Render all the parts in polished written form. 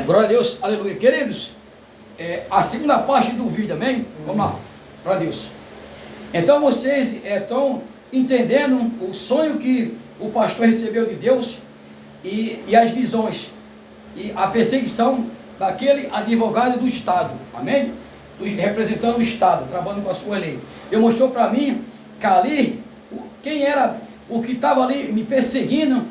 Glória a Deus, aleluia. Queridos, a segunda parte do vídeo, amém? Vamos lá, glória a Deus. Então vocês estão entendendo o sonho que o pastor recebeu de Deus e as visões e a perseguição daquele advogado do Estado, amém? Representando o Estado, trabalhando com a sua lei. Deus mostrou para mim que ali, quem era o que estava ali me perseguindo,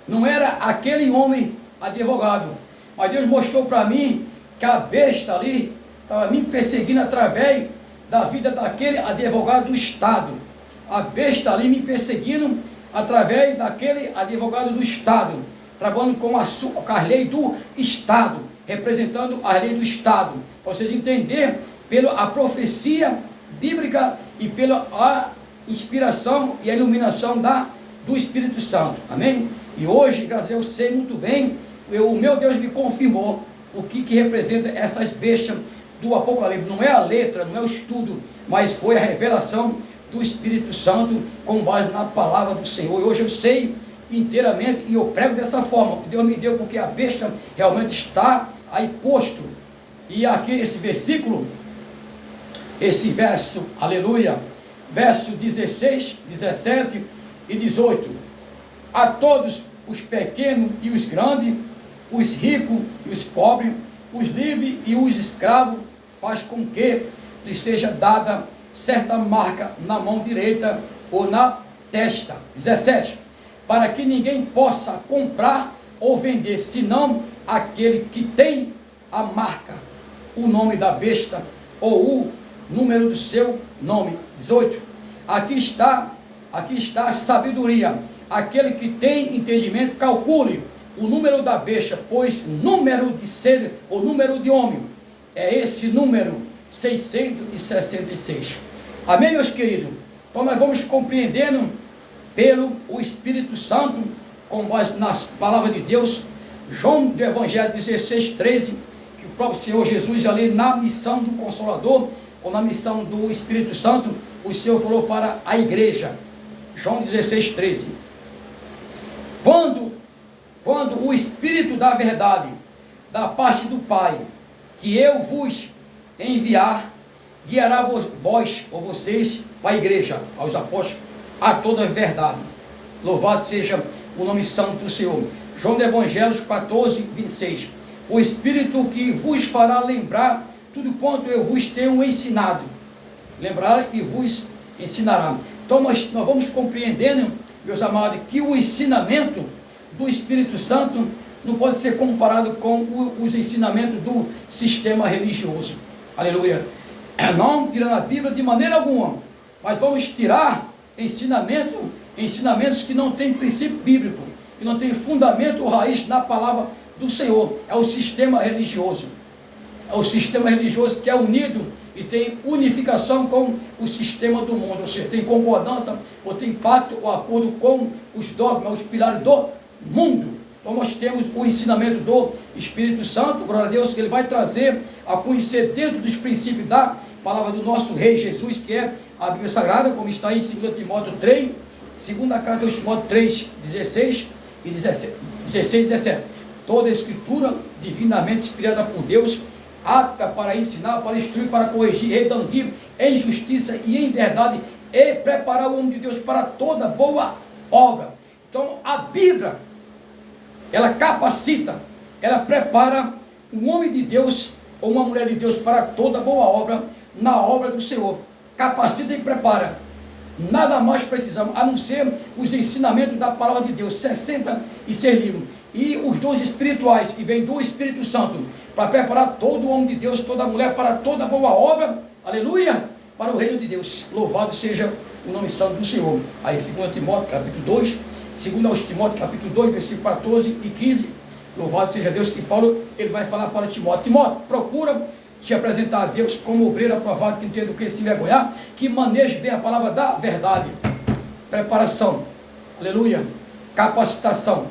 não era aquele homem advogado, mas Deus mostrou para mim que a besta ali estava me perseguindo através da vida daquele advogado do Estado. A besta ali me perseguindo através daquele advogado do Estado, trabalhando com a lei do Estado, representando a lei do Estado. Para vocês entenderem pela profecia bíblica e pela inspiração e a iluminação do Espírito Santo. Amém? E hoje, graças a Deus, eu sei muito bem, o meu Deus me confirmou o que representa essas bestas do Apocalipse. Não é a letra, não é o estudo, mas foi a revelação do Espírito Santo com base na palavra do Senhor. E hoje eu sei inteiramente e eu prego dessa forma. Deus me deu porque a besta realmente está aí posto. E aqui esse versículo, esse verso, aleluia, verso 16, 17 e 18. A todos os pequenos e os grandes, os ricos e os pobres, os livres e os escravos, faz com que lhes seja dada certa marca na mão direita ou na testa. 17. Para que ninguém possa comprar ou vender, senão aquele que tem a marca, o nome da besta ou o número do seu nome. 18. Aqui está a sabedoria. Aquele que tem entendimento, calcule o número da besta, pois número de ser, ou número de homem, é esse número 666. Amém, meus queridos? Então nós vamos compreendendo pelo Espírito Santo, com base nas palavras de Deus, João do Evangelho 16, 13, que o próprio Senhor Jesus ali na missão do Consolador, ou na missão do Espírito Santo, o Senhor falou para a igreja. João 16, 13. Quando o Espírito da verdade, da parte do Pai, que eu vos enviar, guiará vós ou vocês para a igreja, aos apóstolos, a toda a verdade. Louvado seja o nome santo do Senhor. João do Evangelho 14, 26. O Espírito que vos fará lembrar tudo quanto eu vos tenho ensinado. Lembrar e vos ensinará. Então nós vamos compreendendo, meus amados, que o ensinamento do Espírito Santo não pode ser comparado com os ensinamentos do sistema religioso. Aleluia. Não tirando a Bíblia de maneira alguma, mas vamos tirar ensinamentos que não têm princípio bíblico, que não têm fundamento ou raiz na palavra do Senhor. É o sistema religioso. É o sistema religioso que é unido e tem unificação com o sistema do mundo. Ou seja, tem concordância ou tem pacto ou acordo com os dogmas, os pilares do mundo. Então nós temos o ensinamento do Espírito Santo, glória a Deus, que ele vai trazer a conhecer dentro dos princípios da palavra do nosso Rei Jesus, que é a Bíblia Sagrada, como está em 2 Timóteo 3, segunda carta de Timóteo 3, 16 e 17. Toda a Escritura divinamente inspirada por Deus, apta para ensinar, para instruir, para corrigir, redarguir em justiça e em verdade, e preparar o homem de Deus para toda boa obra. Então a Bíblia, ela capacita, ela prepara um homem de Deus ou uma mulher de Deus para toda boa obra, na obra do Senhor. Capacita e prepara. Nada mais precisamos, a não ser os ensinamentos da palavra de Deus, 66 livros. E os dons espirituais que vêm do Espírito Santo, para preparar todo homem de Deus, toda mulher, para toda boa obra, aleluia, para o reino de Deus. Louvado seja o nome santo do Senhor. Aí 2 Timóteo capítulo 2, 2 Timóteo capítulo 2, versículo 14 e 15, louvado seja Deus, que Paulo ele vai falar para Timóteo. Timóteo, procura te apresentar a Deus como obreiro aprovado, que entende o que se envergonhar, que maneje bem a palavra da verdade. Preparação, aleluia, capacitação,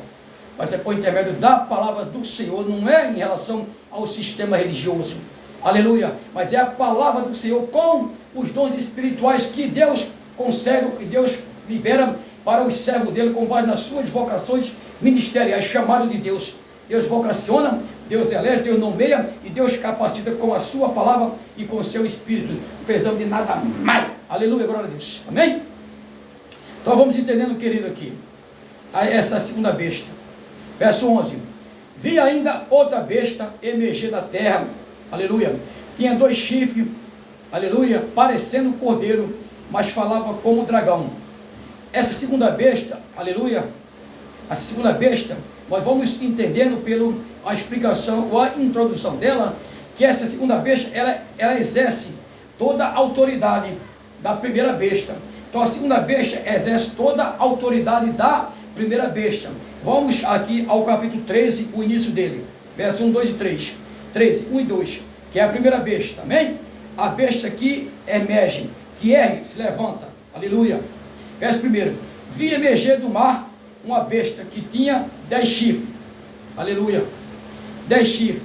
vai ser por intermédio da palavra do Senhor, não é em relação ao sistema religioso, aleluia, mas é a palavra do Senhor com os dons espirituais que Deus concede, que Deus libera para os servos dele, com base nas suas vocações ministeriais, chamado de Deus. Deus vocaciona Deus elege, Deus nomeia e Deus capacita com a sua palavra e com o seu espírito. Não precisamos de nada mais. Aleluia, glória a Deus. Amém? Então vamos entendendo, querido, aqui. Essa segunda besta. Verso 11. Vi ainda outra besta emergir da terra. Aleluia. Tinha 2 chifres. Aleluia. Parecendo cordeiro, mas falava como dragão. Essa segunda besta, aleluia. A segunda besta, nós vamos entendendo pela explicação ou a introdução dela, que essa segunda besta, ela exerce toda a autoridade da primeira besta. Então a segunda besta exerce toda a autoridade da primeira besta. Vamos aqui ao capítulo 13, o início dele. Verso 1, 2 e 3. 13, 1 e 2, que é a primeira besta, amém? A besta que emerge, que ergue, se levanta, aleluia. Verso 1, vi emerger do mar uma besta que tinha 10 chifres, aleluia, 10 chifres,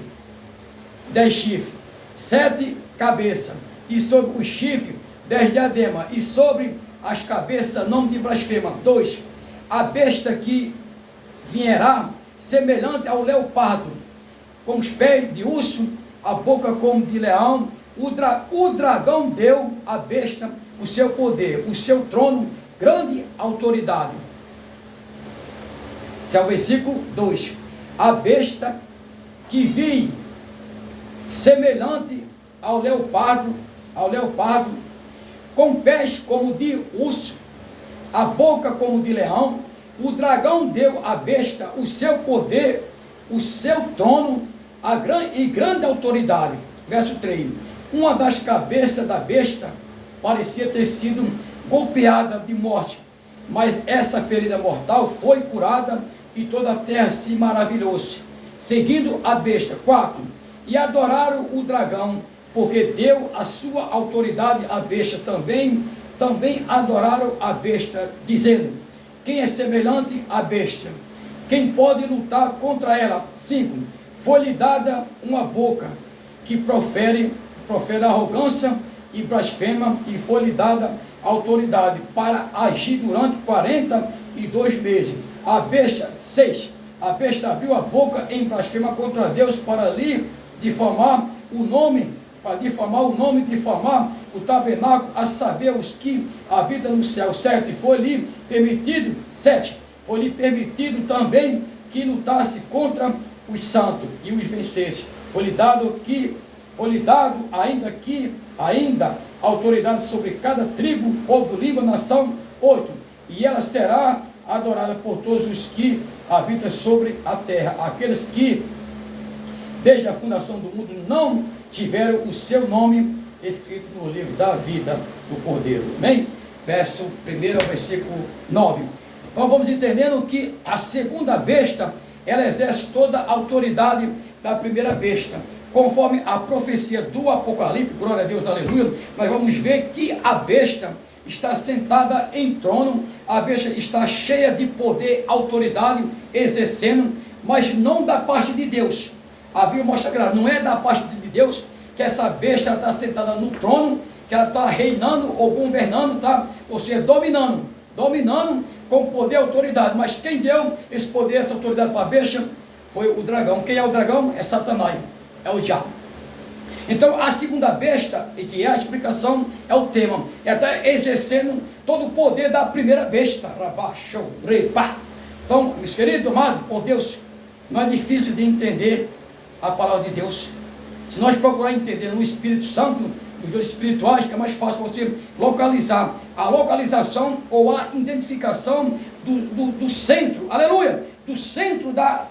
10 chifres, 7 cabeças, e sobre os chifres 10 diademas, e sobre as cabeças nome de blasfema. 2, a besta que vierá semelhante ao leopardo, com os pés de urso, a boca como de leão. O dragão deu à besta o seu poder, o seu trono, grande autoridade. Esse é o versículo 2. A besta que vi semelhante ao leopardo, com pés como de urso, a boca como de leão. O dragão deu à besta o seu poder, o seu trono e grande autoridade. Verso 3. Uma das cabeças da besta parecia ter sido golpeada de morte, mas essa ferida mortal foi curada e toda a terra se maravilhou-se, seguindo a besta. 4. E adoraram o dragão, porque deu a sua autoridade à besta. Também adoraram a besta, dizendo: quem é semelhante à besta? Quem pode lutar contra ela? 5. Foi-lhe dada uma boca que profere arrogância e blasfema, e foi-lhe dada autoridade para agir durante 42 meses. A besta, 6. A besta abriu a boca em blasfema contra Deus para lhe difamar o nome, difamar o tabernáculo, a saber, os que habitam no céu. 7. Foi-lhe permitido, 7. Foi-lhe permitido também que lutasse contra os santos e os vencesse. Foi-lhe dado ainda autoridade sobre cada tribo, povo, língua, nação. 8. E ela será adorada por todos os que habitam sobre a terra, aqueles que desde a fundação do mundo não tiveram o seu nome escrito no livro da vida do Cordeiro. Amém? Verso 1 ao versículo 9. Então vamos entendendo que a segunda besta, ela exerce toda a autoridade da primeira besta. Conforme a profecia do Apocalipse, glória a Deus, aleluia, nós vamos ver que a besta está sentada em trono, a besta está cheia de poder, autoridade, exercendo, mas não da parte de Deus. A Bíblia mostra claro, não é da parte de Deus que essa besta está sentada no trono, que ela está reinando ou governando, tá? Ou seja, dominando com poder e autoridade. Mas quem deu esse poder, essa autoridade para a besta foi o dragão. Quem é o dragão? É Satanás, é o diabo. Então a segunda besta, e que é a explicação, é o tema, está exercendo todo o poder da primeira besta. Então, meus queridos, amados por Deus, não é difícil de entender a palavra de Deus. Se nós procurarmos entender no Espírito Santo, nos dons espirituais, que é mais fácil você localizar a localização ou a identificação do centro, aleluia, do centro da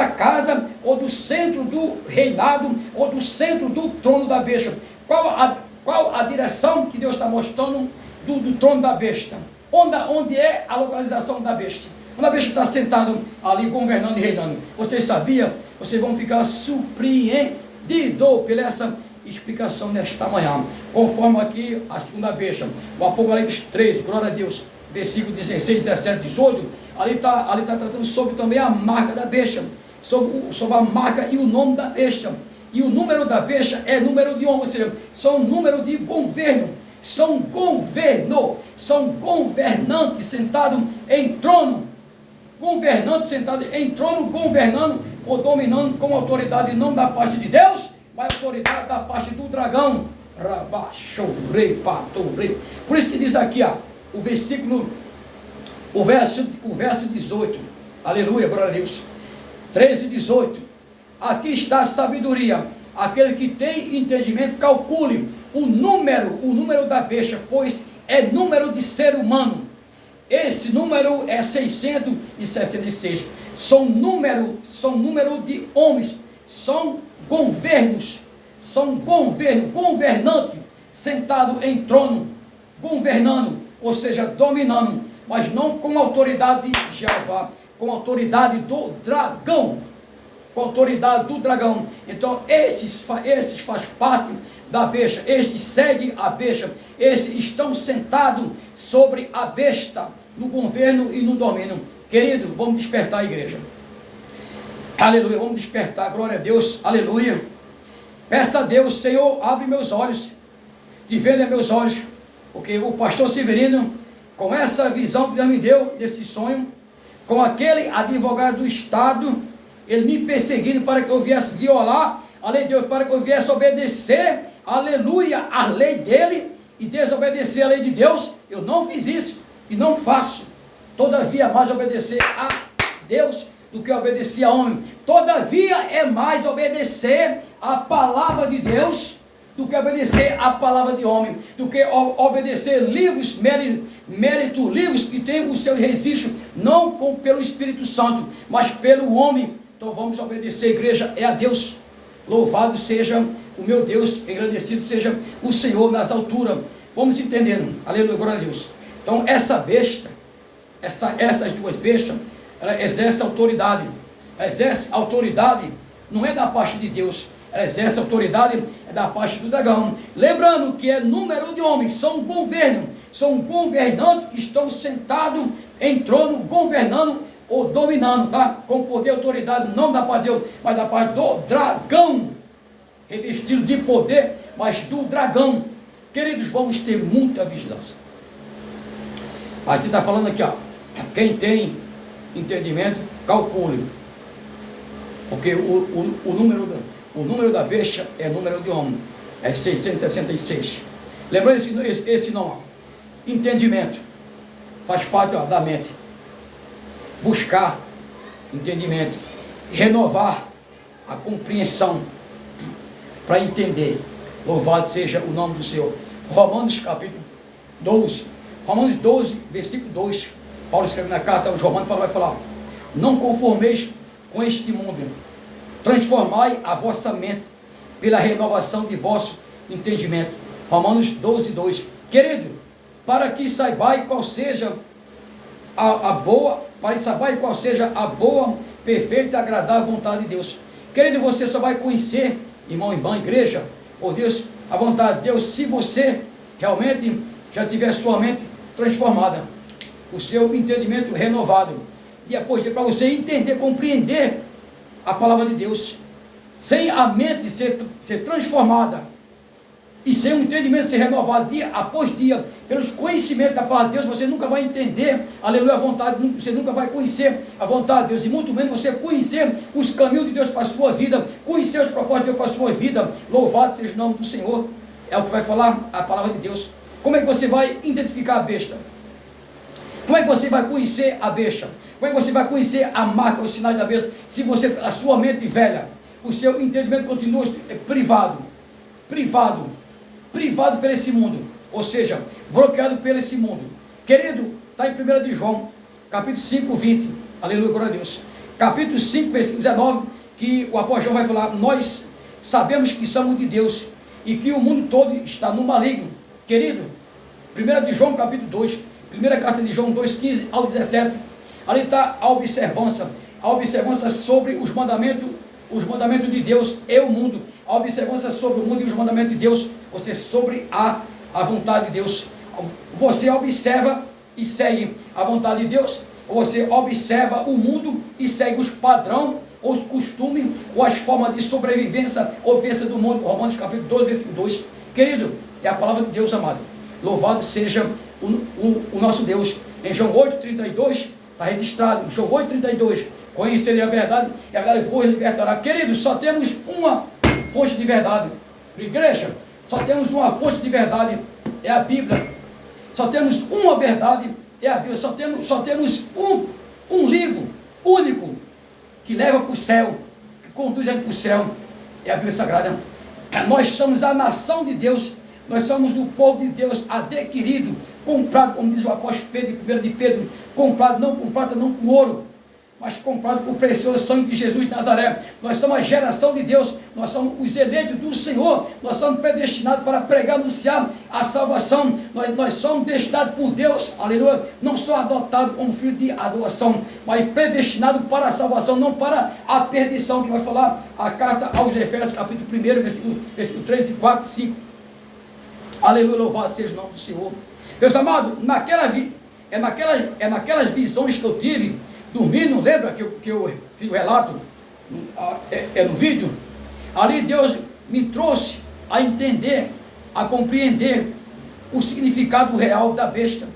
casa, ou do centro do reinado, ou do centro do trono da besta. Qual a direção que Deus está mostrando do trono da besta? Onde é a localização da besta? Quando a besta está sentada ali, governando e reinando, vocês sabiam? Vocês vão ficar surpreendidos pela essa explicação nesta manhã. Conforme aqui a segunda besta, o Apocalipse 3, glória a Deus, versículo 16, 17, 18, ali está tratando sobre também a marca da besta, sobre a marca e o nome da besta. E o número da besta é número de homem, ou seja, são número de governo, são governantes sentados em trono, governando ou dominando com autoridade não da parte de Deus, mas autoridade da parte do dragão. Por isso que diz aqui, ó, o verso 18, aleluia, glória a Deus, 13 e 18, aqui está a sabedoria, aquele que tem entendimento, calcule o número da besta, pois é número de ser humano. Esse número é 666, são número de homens, são governante, sentado em trono, governando, ou seja, dominando, mas não com autoridade de Jeová, com autoridade do dragão, Então esses faz parte da besta, esses seguem a besta, esses estão sentados sobre a besta, no governo e no domínio. Querido, vamos despertar a igreja, aleluia, vamos despertar, glória a Deus, aleluia. Peça a Deus, Senhor, abre meus olhos, de ver meus olhos, porque o pastor Severino, com essa visão que Deus me deu, desse sonho, com aquele advogado do Estado, ele me perseguindo para que eu viesse violar a lei de Deus, para que eu viesse obedecer, aleluia, a lei dele, e desobedecer a lei de Deus. Eu não fiz isso, e não faço, todavia mais obedecer a Deus do que obedecer a homem. Todavia é mais obedecer a palavra de Deus do que obedecer a palavra de homem, do que obedecer livros, mérito livros que têm o seu registro, não pelo Espírito Santo, mas pelo homem. Então vamos obedecer, igreja, é a Deus. Louvado seja o meu Deus, engrandecido seja o Senhor nas alturas. Vamos entendendo, aleluia, glória a Deus. Então essa besta, essas duas bestas, ela exerce autoridade. Ela exerce autoridade, não é da parte de Deus, ela exerce autoridade, é da parte do dragão. Lembrando que é número de homens, são governantes que estão sentados em trono, governando ou dominando, tá? Com poder e autoridade, não da parte de Deus, mas da parte do dragão, revestido de poder, mas do dragão. Queridos, vamos ter muita vigilância. A gente está falando aqui, ó, quem tem entendimento, calcule, porque o número da besta é número de homem, é 666. Lembrando esse nome, entendimento, faz parte, ó, da mente. Buscar entendimento, renovar a compreensão para entender. Louvado seja o nome do Senhor. Romanos capítulo 12, Romanos 12, versículo 2, Paulo escreve na carta aos Romanos, Paulo vai falar: não conformeis com este mundo, transformai a vossa mente pela renovação de vosso entendimento. Romanos 12, 2. Querido, para que saibais qual seja a boa, perfeita e agradável vontade de Deus. Querido, você só vai conhecer, irmão e irmã, igreja, por Deus, a vontade de Deus, se você realmente já tiver sua mente transformada, o seu entendimento renovado, e depois para você entender, compreender a palavra de Deus, sem a mente ser transformada, e sem o entendimento ser renovado dia após dia, pelos conhecimentos da palavra de Deus, você nunca vai entender, aleluia, a vontade, você nunca vai conhecer a vontade de Deus, e muito menos você conhecer os caminhos de Deus para a sua vida, conhecer os propósitos de Deus para a sua vida. Louvado seja o nome do Senhor, é o que vai falar a palavra de Deus. Como é que você vai identificar a besta? Como é que você vai conhecer a besta? Como é que você vai conhecer a marca, os sinais da besta, se você, a sua mente velha, o seu entendimento continua privado por esse mundo, ou seja, bloqueado por esse mundo. Querido, está em 1 de João, capítulo 5, 20, aleluia, glória a Deus. Capítulo 5, versículo 19, que o apóstolo João vai falar: nós sabemos que somos de Deus, e que o mundo todo está no maligno. Querido, 1 de João, capítulo 2, primeira carta de João 2, 15 ao 17, ali está a observância sobre os mandamentos de Deus e o mundo, a observância sobre o mundo e os mandamentos de Deus, ou seja, sobre a vontade de Deus. Você observa e segue a vontade de Deus, ou você observa o mundo e segue os padrões, os costumes, ou as formas de sobrevivência ou vivência do mundo. Romanos capítulo 12, versículo 2. Querido, é a palavra de Deus, amado. Louvado seja o nosso Deus. Em João 8, 32, está registrado, João 8, 32, Conhecerei a verdade, e a verdade vos libertará. Queridos, só temos uma fonte de verdade. Igreja, só temos uma fonte de verdade, é a Bíblia. Só temos uma verdade, é a Bíblia. Só temos um livro único que leva para o céu, que conduz a gente para o céu, é a Bíblia Sagrada. Nós somos a nação de Deus, nós somos o povo de Deus adquirido, comprado, como diz o apóstolo Pedro, em 1 de Pedro, comprado não com prata, não com ouro, mas comprado com o precioso sangue de Jesus de Nazaré. Nós somos a geração de Deus, nós somos os eleitos do Senhor, nós somos predestinados para pregar, anunciar a salvação, nós somos destinados por Deus, aleluia, não só adotados como filho de adoção, mas predestinados para a salvação, não para a perdição, que vai falar a carta aos Efésios, capítulo 1, versículo 3, 4 e 5. Aleluia, louvado seja o nome do Senhor. Meus amados, naquelas visões que eu tive, dormindo, lembra que eu fiz o relato no vídeo? Ali Deus me trouxe a entender, a compreender o significado real da besta.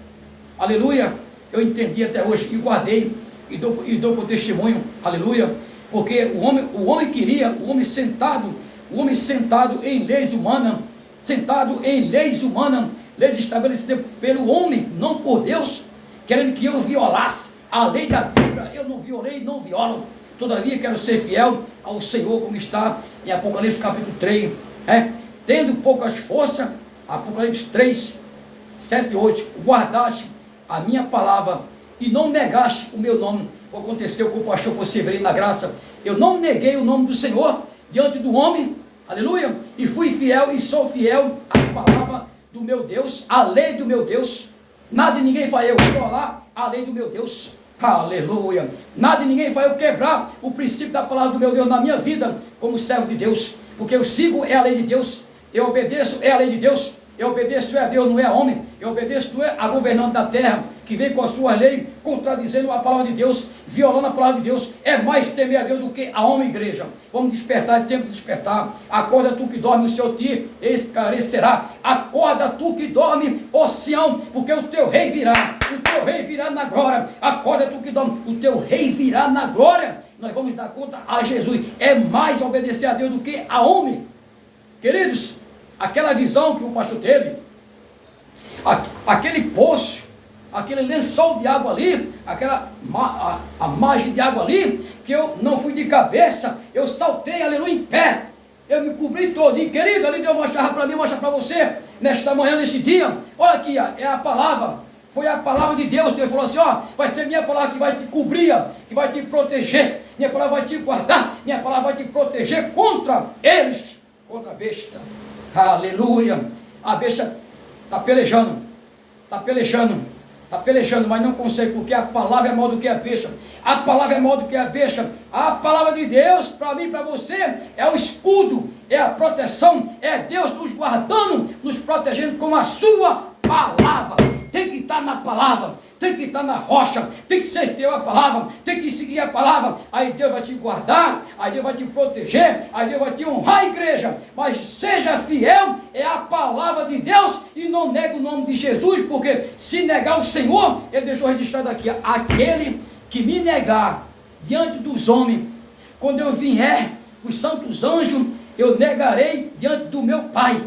Aleluia! Eu entendi até hoje e guardei e dou por testemunho. Aleluia! Porque o homem queria, o homem sentado em leis humanas, leis estabelecidas pelo homem, não por Deus, querendo que eu violasse a lei da Bíblia. Eu não violei, não violo. Todavia quero ser fiel ao Senhor, como está em Apocalipse capítulo 3. Tendo poucas forças, Apocalipse 3, 7 e 8, guardaste a minha palavra e não negaste o meu nome. Foi o que aconteceu com o pastor Severino na graça. Eu não neguei o nome do Senhor diante do homem, aleluia, e fui fiel e sou fiel à palavra do meu Deus, à lei do meu Deus. Nada e ninguém faz eu violar a lei do meu Deus. Aleluia. Nada e ninguém faz eu quebrar o princípio da palavra do meu Deus na minha vida como servo de Deus. Porque eu sigo é a lei de Deus. Eu obedeço é a lei de Deus. Eu obedeço é a Deus, não é a homem. Eu obedeço não é a governante da terra, que vem com a sua lei, contradizendo a palavra de Deus, violando a palavra de Deus. É mais temer a Deus do que a homem, igreja. Vamos despertar, é tempo de despertar. Acorda tu que dorme, o Senhor te esclarecerá. Acorda tu que dorme, ó Sião, porque o teu rei virá. O teu rei virá na glória. Acorda tu que dorme, o teu rei virá na glória. Nós vamos dar conta a Jesus. É mais obedecer a Deus do que a homem. Queridos, aquela visão que o pastor teve, aquele poço, aquele lençol de água ali, a margem de água ali, que eu não fui de cabeça, eu saltei, aleluia, em pé, eu me cobri todo, e querido, ali Deus mostrava para mim, mostra para você, nesta manhã, neste dia, olha aqui, é a palavra, foi a palavra de Deus. Deus falou assim, vai ser minha palavra que vai te cobrir, que vai te proteger, minha palavra vai te guardar, minha palavra vai te proteger contra eles, contra a besta. Aleluia. A besta está pelejando, mas não consegue, porque a palavra é maior do que a besta. A palavra é maior do que a besta. A palavra de Deus, para mim e para você, é o escudo, é a proteção, é Deus nos guardando, nos protegendo com a sua palavra. Tem que estar na palavra, tem que estar na rocha, tem que ser fiel à palavra, tem que seguir a palavra. Aí Deus vai te guardar, aí Deus vai te proteger, aí Deus vai te honrar, igreja. Mas seja fiel, é a palavra de Deus, e não negue o nome de Jesus, porque se negar o Senhor, ele deixou registrado aqui, aquele que me negar diante dos homens, quando eu vier, os santos anjos, eu negarei diante do meu Pai.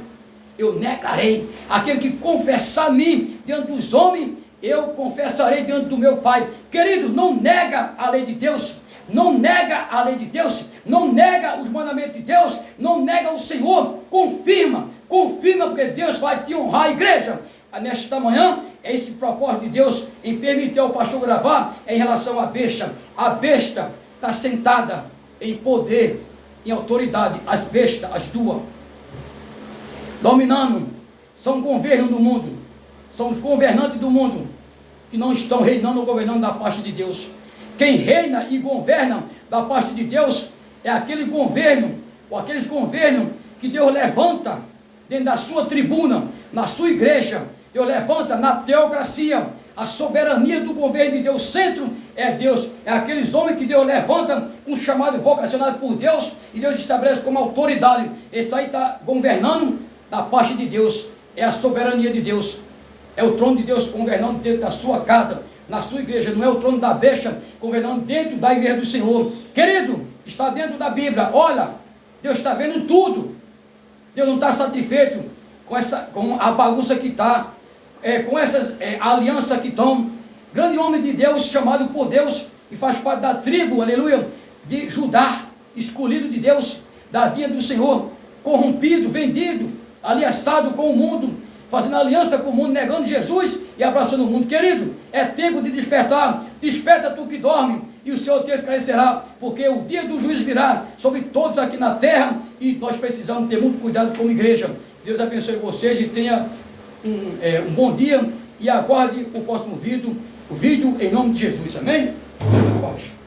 Eu negarei. Aquele que confessar a mim diante dos homens, eu confessarei diante do meu Pai. Querido, não nega a lei de Deus, não nega a lei de Deus, não nega os mandamentos de Deus, não nega o Senhor, confirma, porque Deus vai te honrar, igreja. Nesta manhã, é esse propósito de Deus em permitir ao pastor gravar em relação à besta. A besta está sentada em poder, em autoridade, as bestas, as duas, dominando, são governos do mundo, são os governantes do mundo, que não estão reinando ou governando da parte de Deus. Quem reina e governa da parte de Deus é aquele governo, ou aqueles governos que Deus levanta dentro da sua tribuna, na sua igreja. Deus levanta na teocracia, a soberania do governo de Deus. O centro é Deus, é aqueles homens que Deus levanta, um chamado vocacionado por Deus, e Deus estabelece como autoridade. Esse aí está governando da parte de Deus, é a soberania de Deus, é o trono de Deus governando dentro da sua casa, na sua igreja, não é o trono da besta governando dentro da igreja do Senhor. Querido, está dentro da Bíblia. Olha, Deus está vendo tudo. Deus não está satisfeito com a bagunça que está, com essas alianças que estão. Grande homem de Deus, chamado por Deus, e faz parte da tribo, aleluia, de Judá, escolhido de Deus, da vinha do Senhor, corrompido, vendido, aliançado com o mundo, fazendo aliança com o mundo, negando Jesus e abraçando o mundo. Querido, é tempo de despertar. Desperta tu que dorme, e o Senhor te esclarecerá, porque o dia do juízo virá sobre todos aqui na terra, e nós precisamos ter muito cuidado como igreja. Deus abençoe vocês e tenha um bom dia, e aguarde o próximo vídeo, em nome de Jesus, amém? Paz.